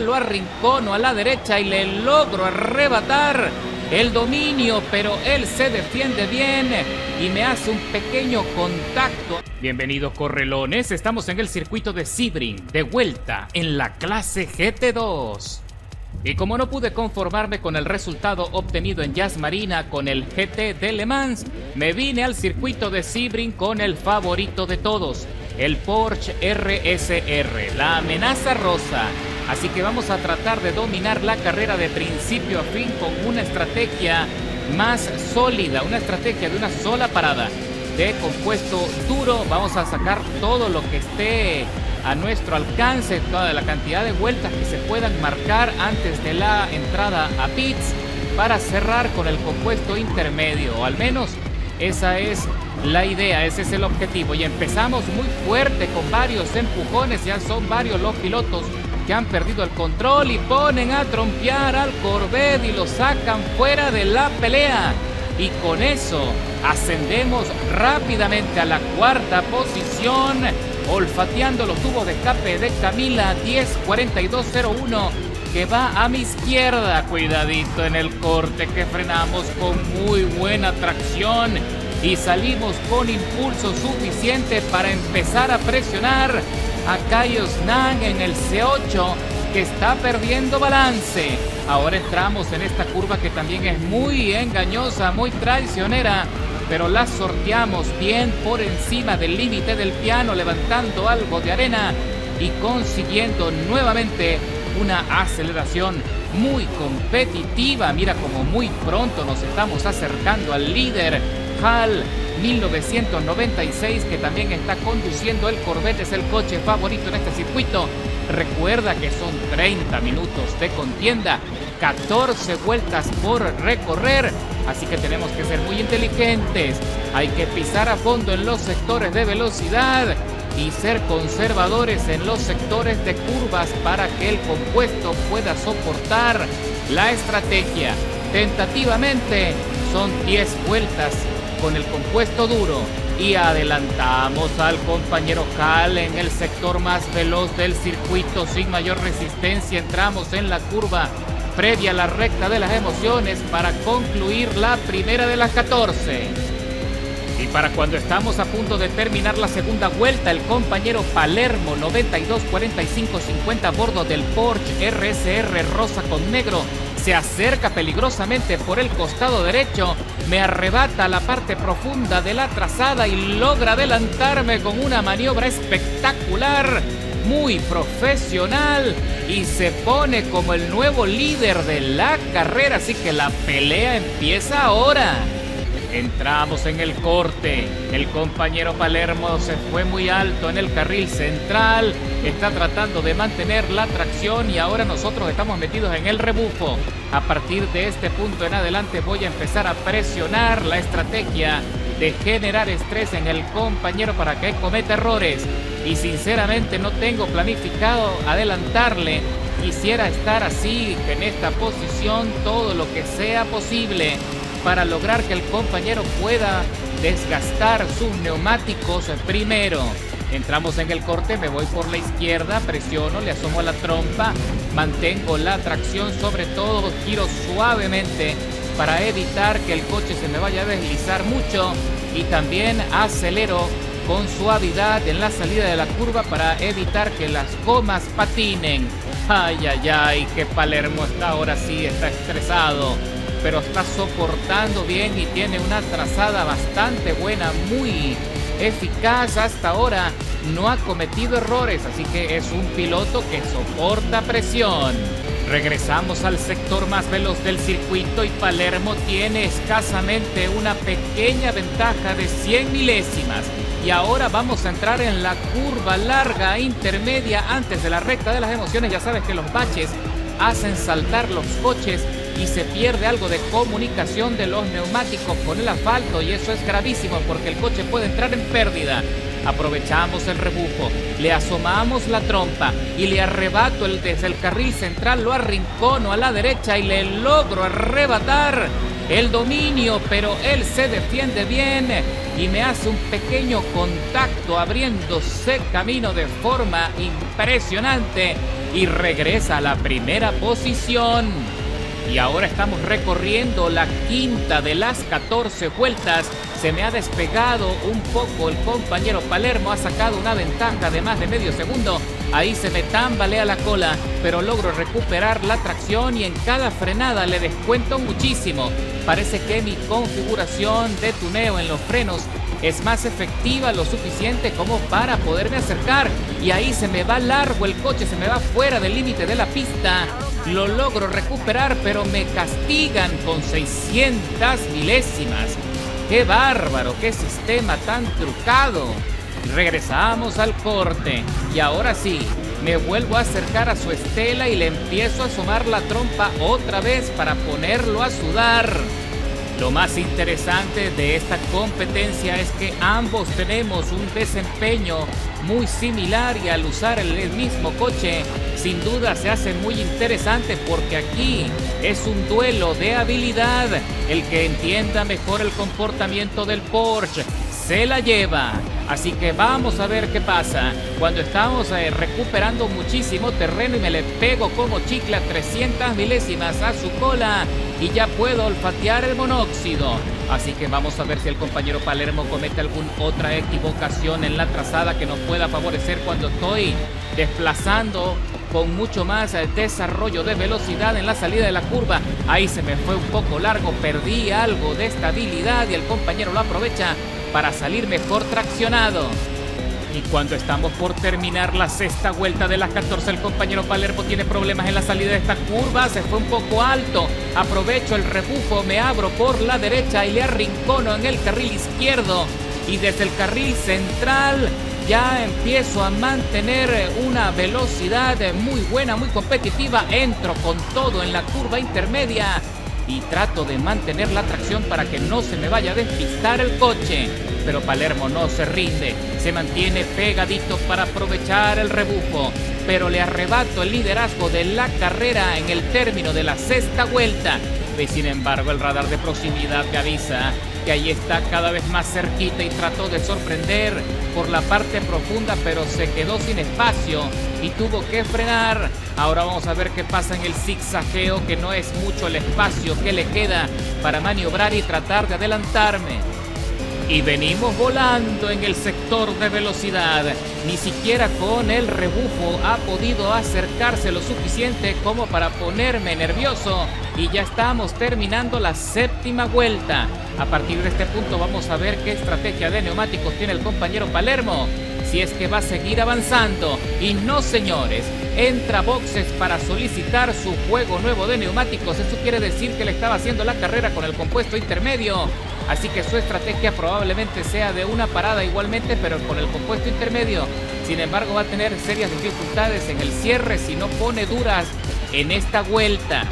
Lo arrincono a la derecha y le logro arrebatar el dominio, pero él se defiende bien y me hace un pequeño contacto. Bienvenidos correlones, estamos en el circuito de Sebring, de vuelta en la clase GT2. Y como no pude conformarme con el resultado obtenido en Jazz Marina con el GT de Le Mans, me vine al circuito de Sebring con el favorito de todos, el Porsche RSR, la amenaza rosa. Así que vamos a tratar de dominar la carrera de principio a fin con una estrategia más sólida, una estrategia de una sola parada de compuesto duro. Vamos a sacar todo lo que esté a nuestro alcance, toda la cantidad de vueltas que se puedan marcar antes de la entrada a pits para cerrar con el compuesto intermedio, o al menos esa es la idea, ese es el objetivo. Y empezamos muy fuerte con varios empujones, ya son varios los pilotos que han perdido el control y ponen a trompear al Corvette y lo sacan fuera de la pelea. Y con eso ascendemos rápidamente a la cuarta posición, olfateando los tubos de escape de Camila 104201 que va a mi izquierda. Cuidadito en el corte que frenamos con muy buena tracción y salimos con impulso suficiente para empezar a presionar a Caius Nan en el C8 que está perdiendo balance. Ahora entramos en esta curva que también es muy engañosa, muy traicionera, pero la sorteamos bien por encima del límite del piano, levantando algo de arena y consiguiendo nuevamente una aceleración muy competitiva. Mira como muy pronto nos estamos acercando al líder, HAL 1996, que también está conduciendo el Corvette, es el coche favorito en este circuito. Recuerda que son 30 minutos de contienda, 14 vueltas por recorrer, así que tenemos que ser muy inteligentes. Hay que pisar a fondo en los sectores de velocidad y ser conservadores en los sectores de curvas para que el compuesto pueda soportar la estrategia. Tentativamente son 10 vueltas con el compuesto duro y adelantamos al compañero Cal en el sector más veloz del circuito sin mayor resistencia. Entramos en la curva previa a la recta de las emociones para concluir la primera de las 14. Y para cuando estamos a punto de terminar la segunda vuelta, el compañero Palermo 924550 a bordo del Porsche RSR rosa con negro se acerca peligrosamente por el costado derecho, me arrebata la parte profunda de la trazada y logra adelantarme con una maniobra espectacular, muy profesional, y se pone como el nuevo líder de la carrera. Así que la pelea empieza ahora. Entramos en el corte, el compañero Palermo se fue muy alto en el carril central, está tratando de mantener la tracción y ahora nosotros estamos metidos en el rebufo. A partir de este punto en adelante voy a empezar a presionar la estrategia de generar estrés en el compañero para que cometa errores, y sinceramente no tengo planificado adelantarle. Quisiera estar así, en esta posición, todo lo que sea posible para lograr que el compañero pueda desgastar sus neumáticos primero. Entramos en el corte, me voy por la izquierda, presiono, le asomo a la trompa, mantengo la tracción, sobre todo giro suavemente para evitar que el coche se me vaya a deslizar mucho, y también acelero con suavidad en la salida de la curva para evitar que las gomas patinen. Ay, ay, ay, que Palermo está ahora sí, está estresado, pero está soportando bien y tiene una trazada bastante buena, muy eficaz hasta ahora. No ha cometido errores, así que es un piloto que soporta presión. Regresamos al sector más veloz del circuito y Palermo tiene escasamente una pequeña ventaja de 100 milésimas. Y ahora vamos a entrar en la curva larga intermedia antes de la recta de las emociones. Ya sabes que los baches hacen saltar los coches y se pierde algo de comunicación de los neumáticos con el asfalto, y eso es gravísimo porque el coche puede entrar en pérdida. Aprovechamos el rebufo, le asomamos la trompa y le arrebato desde el carril central, lo arrincono a la derecha y le logro arrebatar el dominio, pero él se defiende bien y me hace un pequeño contacto abriéndose camino de forma impresionante y regresa a la primera posición. Y ahora estamos recorriendo la quinta de las 14 vueltas. Se me ha despegado un poco el compañero Palermo, ha sacado una ventaja de más de medio segundo. Ahí se me tambalea la cola, pero logro recuperar la tracción y en cada frenada le descuento muchísimo. Parece que mi configuración de tuneo en los frenos es más efectiva, lo suficiente como para poderme acercar. Y ahí se me va largo el coche, se me va fuera del límite de la pista. Lo logro recuperar, pero me castigan con 600 milésimas. ¡Qué bárbaro! ¡Qué sistema tan trucado! Regresamos al corte y ahora sí, me vuelvo a acercar a su estela y le empiezo a asomar la trompa otra vez para ponerlo a sudar. Lo más interesante de esta competencia es que ambos tenemos un desempeño muy similar y al usar el mismo coche, sin duda se hace muy interesante porque aquí es un duelo de habilidad. El que entienda mejor el comportamiento del Porsche se la lleva. Así que vamos a ver qué pasa. Cuando estamos recuperando muchísimo terreno y me le pego como chicle a 300 milésimas a su cola y ya puedo olfatear el monóxido. Así que vamos a ver si el compañero Palermo comete alguna otra equivocación en la trazada que nos pueda favorecer cuando estoy desplazando con mucho más desarrollo de velocidad en la salida de la curva. Ahí se me fue un poco largo, perdí algo de estabilidad y el compañero lo aprovecha para salir mejor traccionado. Y cuando estamos por terminar la sexta vuelta de las 14, el compañero Palermo tiene problemas en la salida de esta curva, se fue un poco alto, aprovecho el rebufo, me abro por la derecha y le arrincono en el carril izquierdo y desde el carril central ya empiezo a mantener una velocidad muy buena, muy competitiva, entro con todo en la curva intermedia y trato de mantener la tracción para que no se me vaya a despistar el coche. Pero Palermo no se rinde, se mantiene pegadito para aprovechar el rebufo, pero le arrebato el liderazgo de la carrera en el término de la sexta vuelta. Y sin embargo el radar de proximidad me avisa que ahí está cada vez más cerquita y trató de sorprender por la parte profunda, pero se quedó sin espacio y tuvo que frenar. Ahora vamos a ver qué pasa en el zigzagueo, que no es mucho el espacio que le queda para maniobrar y tratar de adelantarme. Y venimos volando en el sector de velocidad. Ni siquiera con el rebufo ha podido acercarse lo suficiente como para ponerme nervioso. Y ya estamos terminando la séptima vuelta. A partir de este punto vamos a ver qué estrategia de neumáticos tiene el compañero Palermo, si es que va a seguir avanzando. Y no, señores, entra a boxes para solicitar su juego nuevo de neumáticos. Eso quiere decir que le estaba haciendo la carrera con el compuesto intermedio. Así que su estrategia probablemente sea de una parada igualmente, pero con el compuesto intermedio. Sin embargo, va a tener serias dificultades en el cierre si no pone duras en esta vuelta.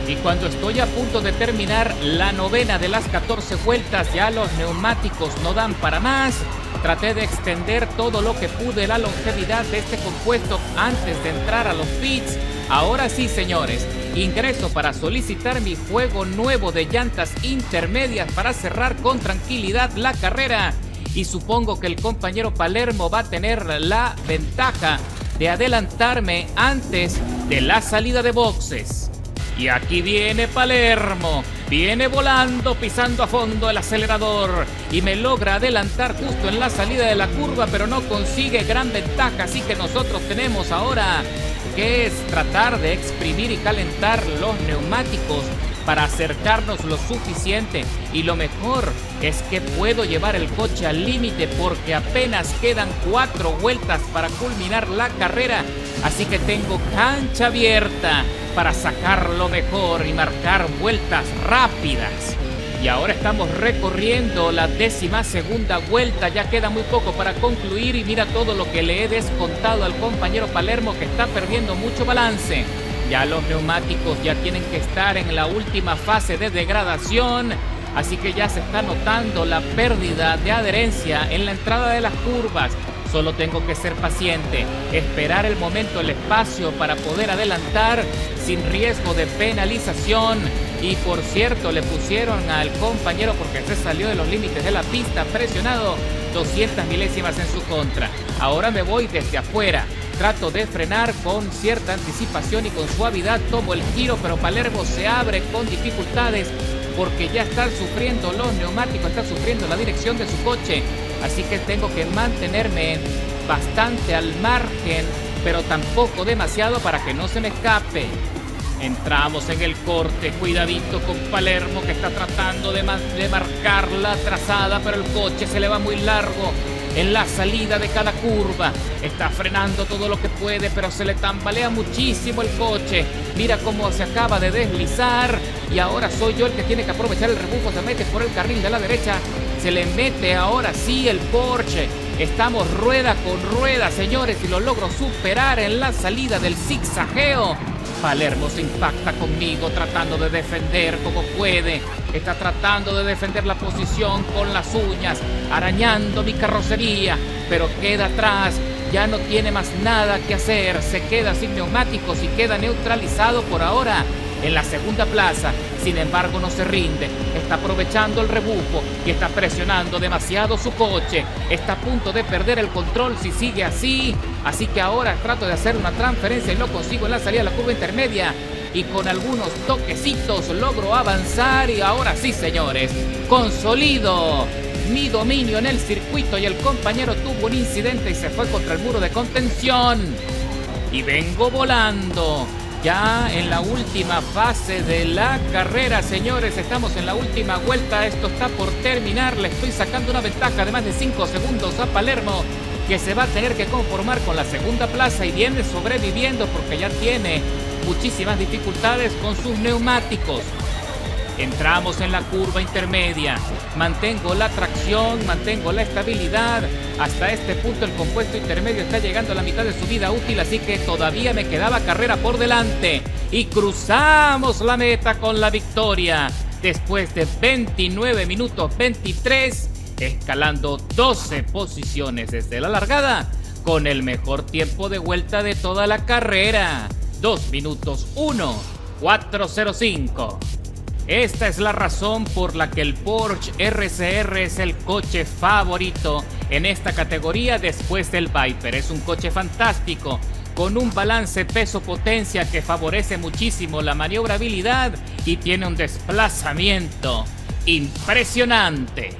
Y cuando estoy a punto de terminar la novena de las 14 vueltas, ya los neumáticos no dan para más. Traté de extender todo lo que pude la longevidad de este compuesto antes de entrar a los pits. Ahora sí, señores, ingreso para solicitar mi juego nuevo de llantas intermedias para cerrar con tranquilidad la carrera. Y supongo que el compañero Palermo va a tener la ventaja de adelantarme antes de la salida de boxes. Y aquí viene Palermo, viene volando, pisando a fondo el acelerador y me logra adelantar justo en la salida de la curva, pero no consigue gran ventaja, así que nosotros tenemos ahora que es tratar de exprimir y calentar los neumáticos para acercarnos lo suficiente, y lo mejor es que puedo llevar el coche al límite porque apenas quedan 4 vueltas para culminar la carrera, así que tengo cancha abierta para sacar lo mejor y marcar vueltas rápidas. Y ahora estamos recorriendo la 12ª vuelta, ya queda muy poco para concluir y mira todo lo que le he descontado al compañero Palermo, que está perdiendo mucho balance. Ya los neumáticos ya tienen que estar en la última fase de degradación, así que ya se está notando la pérdida de adherencia en la entrada de las curvas. Solo tengo que ser paciente, esperar el momento, el espacio para poder adelantar sin riesgo de penalización. Y por cierto, le pusieron al compañero, porque se salió de los límites de la pista, presionado, 200 milésimas en su contra. Ahora me voy desde afuera, Trato de frenar con cierta anticipación y con suavidad, tomo el giro, pero Palermo se abre con dificultades porque ya están sufriendo los neumáticos, está sufriendo la dirección de su coche, así que tengo que mantenerme bastante al margen, pero tampoco demasiado para que no se me escape. Entramos en el corte, cuidadito con Palermo que está tratando de marcar la trazada, pero el coche se le va muy largo en la salida de cada curva. Está frenando todo lo que puede, pero se le tambalea muchísimo el coche. Mira cómo se acaba de deslizar y ahora soy yo el que tiene que aprovechar el rebufo. Se mete por el carril de la derecha, se le mete ahora sí el Porsche. Estamos rueda con rueda, señores, y lo logro superar en la salida del zigzagueo. Palermo se impacta conmigo tratando de defender como puede. Está tratando de defender la posición con las uñas, arañando mi carrocería, pero queda atrás. Ya no tiene más nada que hacer. Se queda sin neumáticos y queda neutralizado por ahora en la segunda plaza. Sin embargo, no se rinde. Está aprovechando el rebufo y está presionando demasiado su coche. Está a punto de perder el control si sigue así. Así que ahora trato de hacer una transferencia y lo consigo en la salida de la curva intermedia. Y con algunos toquecitos logro avanzar. Y ahora sí, señores, consolido mi dominio en el circuito. Y el compañero tuvo un incidente y se fue contra el muro de contención. Y vengo volando. Ya en la última fase de la carrera, señores, estamos en la última vuelta, esto está por terminar, le estoy sacando una ventaja de más de 5 segundos a Palermo, que se va a tener que conformar con la segunda plaza y viene sobreviviendo porque ya tiene muchísimas dificultades con sus neumáticos. Entramos en la curva intermedia, mantengo la tracción, mantengo la estabilidad. Hasta este punto el compuesto intermedio está llegando a la mitad de su vida útil, así que todavía me quedaba carrera por delante. Y cruzamos la meta con la victoria, después de 29 minutos 23, escalando 12 posiciones desde la largada, con el mejor tiempo de vuelta de toda la carrera, 2 minutos 1:405. Esta es la razón por la que el Porsche RCR es el coche favorito en esta categoría después del Viper. Es un coche fantástico, con un balance peso-potencia que favorece muchísimo la maniobrabilidad y tiene un desplazamiento impresionante.